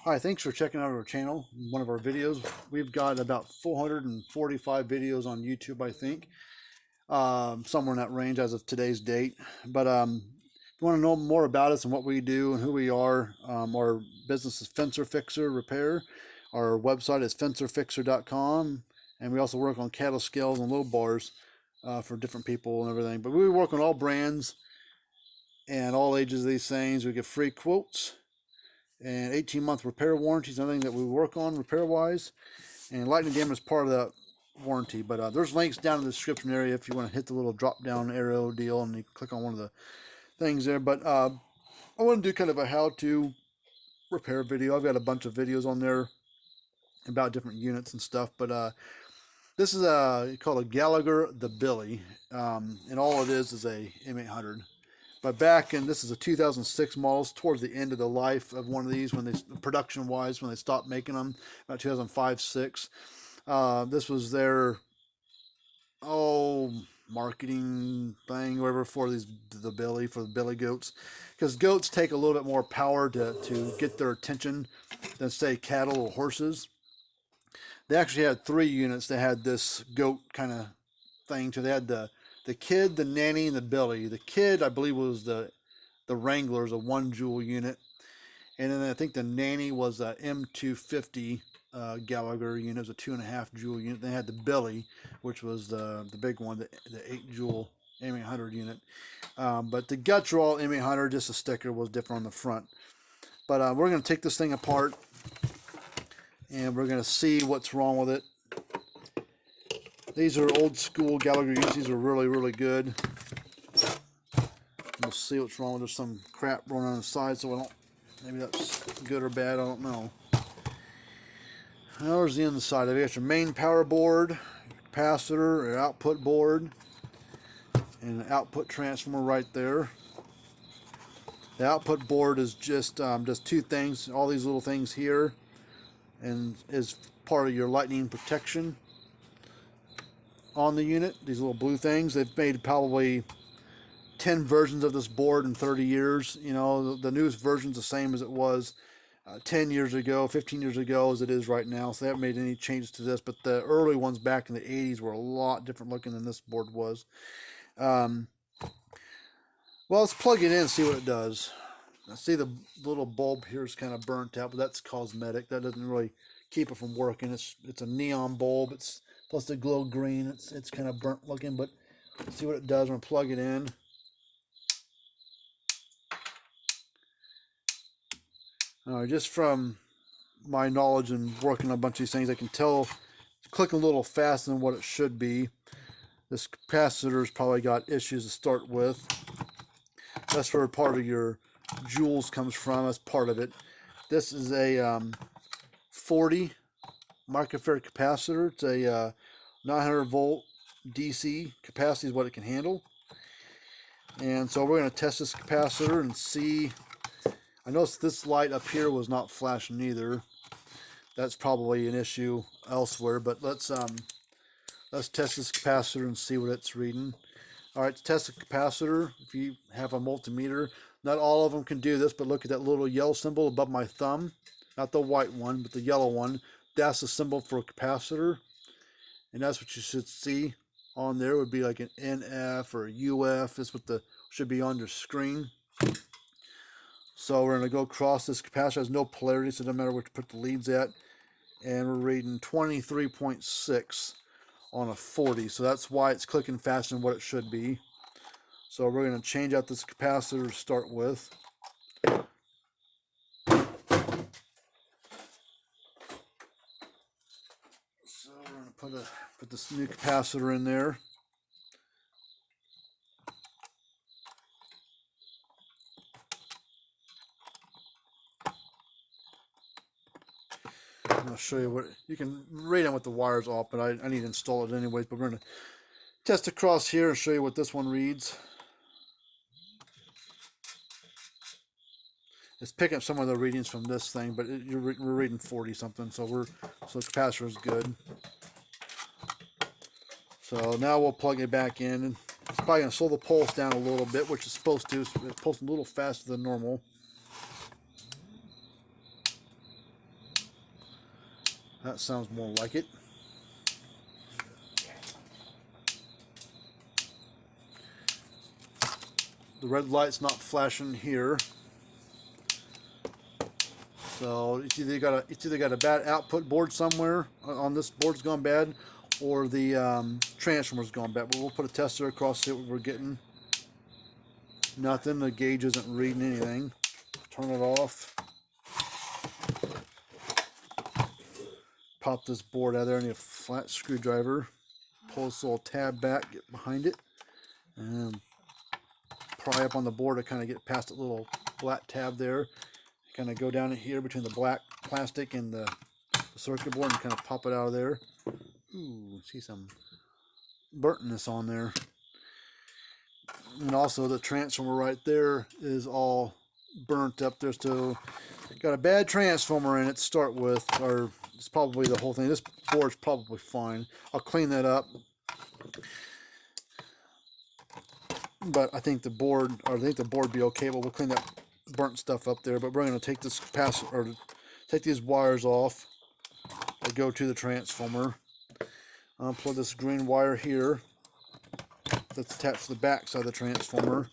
Hi, thanks for checking out our channel, one of our videos. We've got about 445 videos on YouTube, I think, somewhere in that range as of today's date. But if you want to know more about us and what we do and who we are, our business is Fencer Fixer Repair. Our website is fencerfixer.com, and we also work on cattle scales and low bars for different people and everything. But we work on all brands and all ages of these things. We give free quotes and 18-month repair warranties, everything that we work on repair-wise. And lightning damage is part of that warranty. But there's links down in the description area if you want to hit the little drop-down arrow deal and you click on one of the things there. But I want to do kind of a how-to repair video. I've got a bunch of videos on there about different units and stuff. But this is called a Gallagher the Billy, and all it is a M800. But back in, this is a 2006 model, towards the end of the life of one of these, when they, production-wise, when they stopped making them, about 2005-6. This was their, marketing thing, whatever, for the Billy goats. Because goats take a little bit more power to get their attention than, say, cattle or horses. They actually had 3 units that had this goat kind of thing. So they had the kid, the nanny, and the Billy. The kid, I believe, was the Wrangler's, a 1 jewel unit. And then I think the nanny was a M250 Gallagher unit. It was a 2.5 jewel unit. They had the Billy, which was the big one, the 8 jewel M800 unit. But the guts are all M800, just the sticker was different on the front. But we're going to take this thing apart, and we're going to see what's wrong with it. These are old school Gallagher units. These are really, really good. We'll see what's wrong. There's some crap running on the side, so I don't, maybe that's good or bad, I don't know. Now there's the inside of it. You got your main power board, capacitor, your output board, and an output transformer right there. The output board is just does 2 things, all these little things here, and is part of your lightning protection on the unit. These little blue things, they've made probably 10 versions of this board in 30 years. You know, the newest version's the same as it was 10 years ago, 15 years ago as it is right now. So they haven't made any changes to this, but the early ones back in the 80s were a lot different looking than this board was. Well, let's plug it in and see what it does. I see the little bulb here is kind of burnt out, but that's cosmetic. That doesn't really keep it from working. It's a neon bulb. It's plus the glow green. It's kind of burnt looking, but let's see what it does when I plug it in. Just from my knowledge and working on a bunch of these things, I can tell it's clicking a little faster than what it should be. This capacitor's probably got issues to start with. That's where part of your joules comes from. That's part of it. This is a 40 microfarad capacitor. It's a 900 volt DC capacity is what it can handle. And so we're going to test this capacitor and see. I noticed this light up here was not flashing either. That's probably an issue elsewhere, but let's test this capacitor and see what it's reading. All right, to test the capacitor, if you have a multimeter, not all of them can do this, but look at that little yellow symbol above my thumb. Not the white one, but the yellow one. That's the symbol for a capacitor. And that's what you should see on there. It would be like an NF or a UF. That's what should be on your screen. So we're going to go across this capacitor. It has no polarity, so it doesn't matter where to put the leads at. And we're reading 23.6 on a 40. So that's why it's clicking faster than what it should be. So we're going to change out this capacitor to start with. So we're going to put this new capacitor in there. I'll show you what you can read on with the wires off, but I need to install it anyways. But we're going to test across here and show you what this one reads. It's picking up some of the readings from this thing, but we're reading 40 something, so the capacitor is good. So now we'll plug it back in, and it's probably going to slow the pulse down a little bit, which it's supposed to. It's pulsing a little faster than normal. That sounds more like it. The red light's not flashing here. So it's either got a bad output board somewhere on this board's gone bad, or the transformer's gone bad. But we'll put a tester across, see what we're getting. Nothing. The gauge isn't reading anything. Turn it off. Pop this board out of there. I need a flat screwdriver. Pull this little tab back, get behind it, and pry up on the board to kind of get past the little black tab there. Kind of go down in here between the black plastic and the circuit board and kind of pop it out of there. Ooh, see some burntness on there. And also the transformer right there is all burnt up there. So got a bad transformer in it to start with, or it's probably the whole thing. This board's probably fine. I'll clean that up. But I think the board would be okay, but we'll clean that burnt stuff up there. But we're going to take this capacitor, or take these wires off that go to the transformer. I'll plug this green wire here that's attached to the back side of the transformer.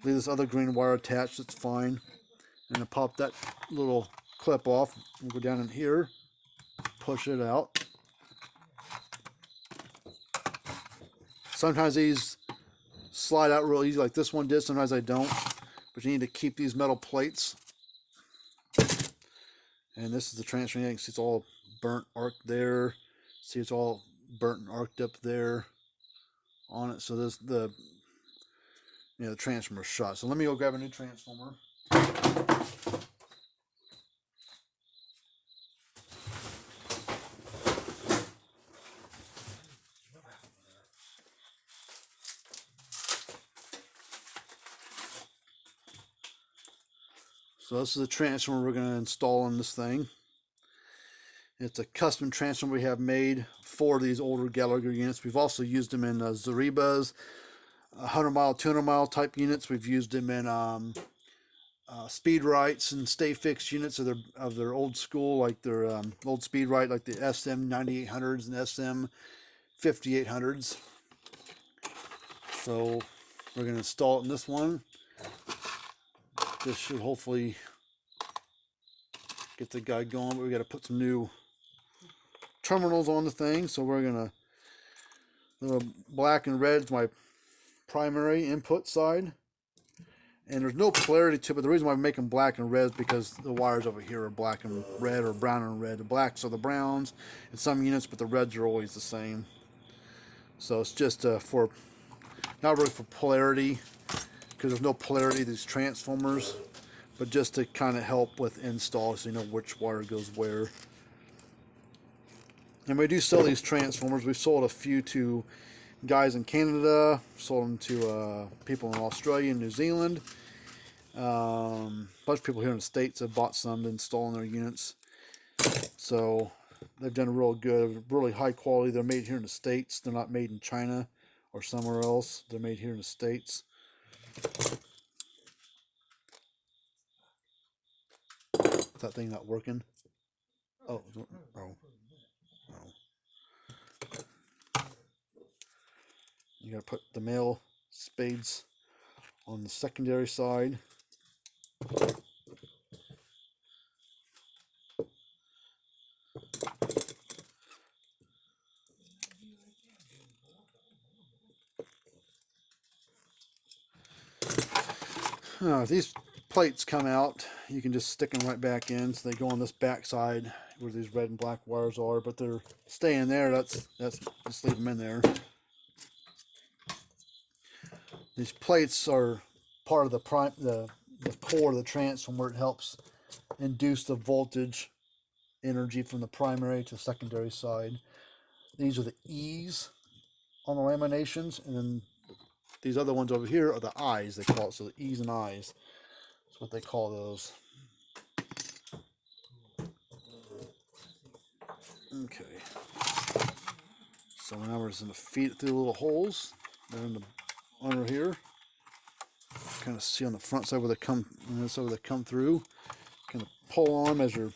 Leave this other green wire attached, it's fine. And I'll pop that little clip off. We'll go down in here, push it out. Sometimes these slide out real easy like this one did, sometimes I don't. But you need to keep these metal plates. And this is the transformer. You can see it's all burnt, arced there. See, it's all burnt and arced up there on it. So this the transformer's shot. So let me go grab a new transformer. So this is the transformer we're going to install in this thing. It's a custom transformer we have made for these older Gallagher units. We've also used them in Zaribas, 100 mile, 200 mile type units. We've used them in speed rights and stay fixed units of their old school, like their old speed right, like the SM 9800s and SM 5800s. So we're going to install it in this one. This should hopefully get the guy going, but we got to put some new terminals on the thing. So we're gonna, the black and red is my primary input side, and there's no polarity to it. But the reason why I'm making black and red is because the wires over here are black and red, or brown and red. The blacks are the browns in some units, but the reds are always the same. So it's just for, not really for polarity, because there's no polarity to these transformers, but just to kind of help with install, so you know which wire goes where. And we do sell these transformers. We've sold a few to guys in Canada, sold them to people in Australia and New Zealand. A bunch of people here in the States have bought some to install in their units. So they've done real good, really high quality. They're made here in the States. They're not made in China or somewhere else. They're made here in the States. Is that thing not working? Oh. You gotta put the male spades on the secondary side. If these plates come out, you can just stick them right back in. So they go on this back side where these red and black wires are, but they're staying there. That's just leave them in there. These plates are part of the core of the transformer. It helps induce the voltage energy from the primary to secondary side. These are the E's on the laminations, and then these other ones over here are the I's, they call it. So the E's and I's, that's what they call those. Okay. So now we're just going to feed it through the little holes. They're in the under here. Kind of see on the front side where they come, and this over they come through. Kind of pull on them as you're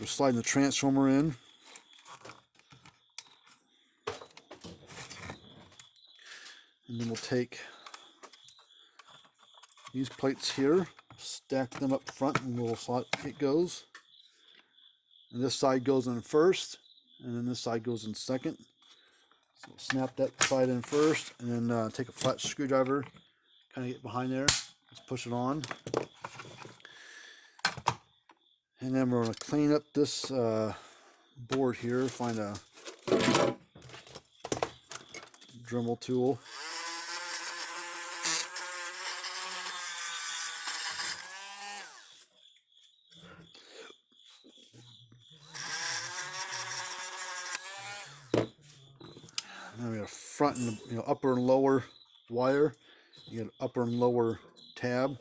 We're sliding the transformer in. And then we'll take these plates here, stack them up front, and we'll slide it goes. And this side goes in first, and then this side goes in second. So we'll snap that side in first, and then take a flat screwdriver, kind of get behind there. Let's push it on. And then we're going to clean up this board here, find a Dremel tool. Now we got a front and upper and lower wire. You got upper and lower tab.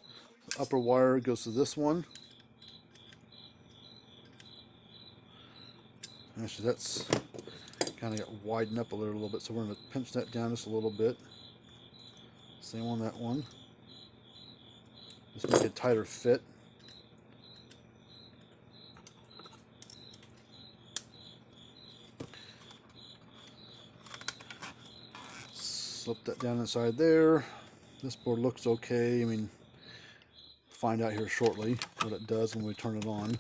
The upper wire goes to this one. Actually, that's kind of got widened up a little bit, so we're going to pinch that down just a little bit. Same on that one. Just make it a tighter fit. Slip that down inside there. This board looks okay. I mean, find out here shortly what it does when we turn it on.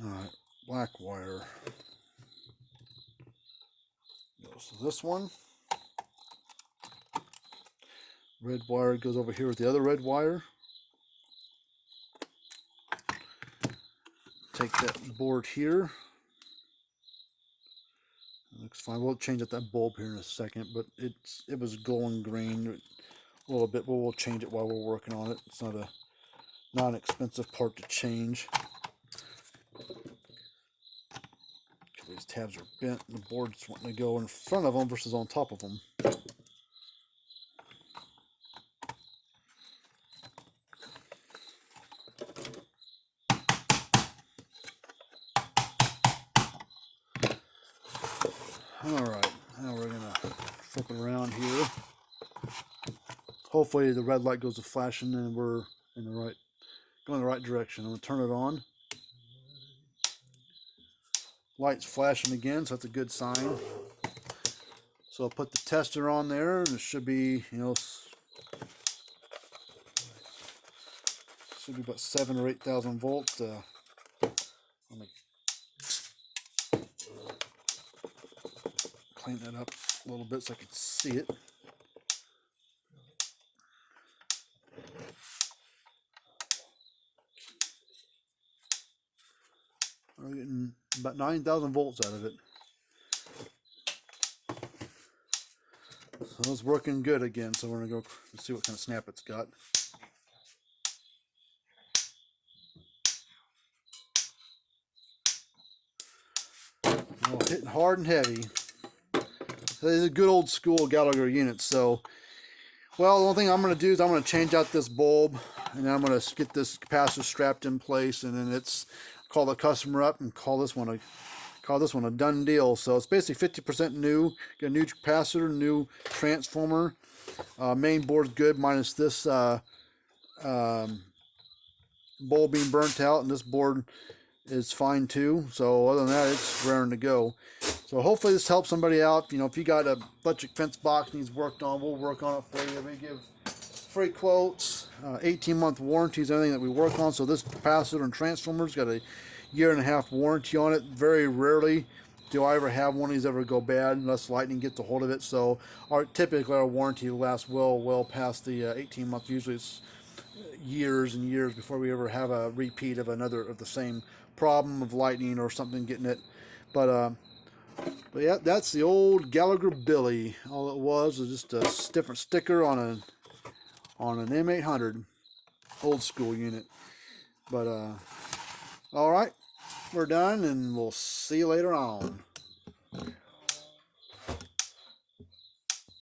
Alright, black wire goes to this one. Red wire goes over here with the other red wire. Take that board here. Looks fine. We'll change out that bulb here in a second, but it was glowing green a little bit, but we'll change it while we're working on it. It's not an expensive part to change. These tabs are bent and the board's wanting to go in front of them versus on top of them. Alright, now we're going to flip it around here. Hopefully the red light goes to flashing and we're in the right, going the right direction. I'm going to turn it on. Light's flashing again, so that's a good sign. So I'll put the tester on there, and it should be, should be about 7,000 or 8,000 volts. Let me clean that up a little bit so I can see it. We're getting about 9,000 volts out of it. So it's working good again, so we're going to go see what kind of snap it's got. Oh, hitting hard and heavy. These are good old school Gallagher units. So, well, the only thing I'm going to do is I'm going to change out this bulb, and then I'm going to get this capacitor strapped in place, and then call the customer up and call this one a done deal. So it's basically 50% new. Get a new capacitor, new transformer. Main board's good minus this bulb being burnt out, and this board is fine too. So other than that, it's raring to go. So hopefully this helps somebody out. If you got a electric fence box needs worked on, we'll work on it for you. We give free quotes, 18-month warranties, everything that we work on. So this capacitor and transformer's got a 1.5 year warranty on it. Very rarely do I ever have one of these ever go bad unless lightning gets a hold of it. So typically our warranty lasts well past the 18 months. Usually it's years and years before we ever have a repeat of the same problem of lightning or something getting it. But yeah, that's the old Gallagher Billy. All it was just a different sticker on an M800 old school unit. But all right, we're done, and we'll see you later on.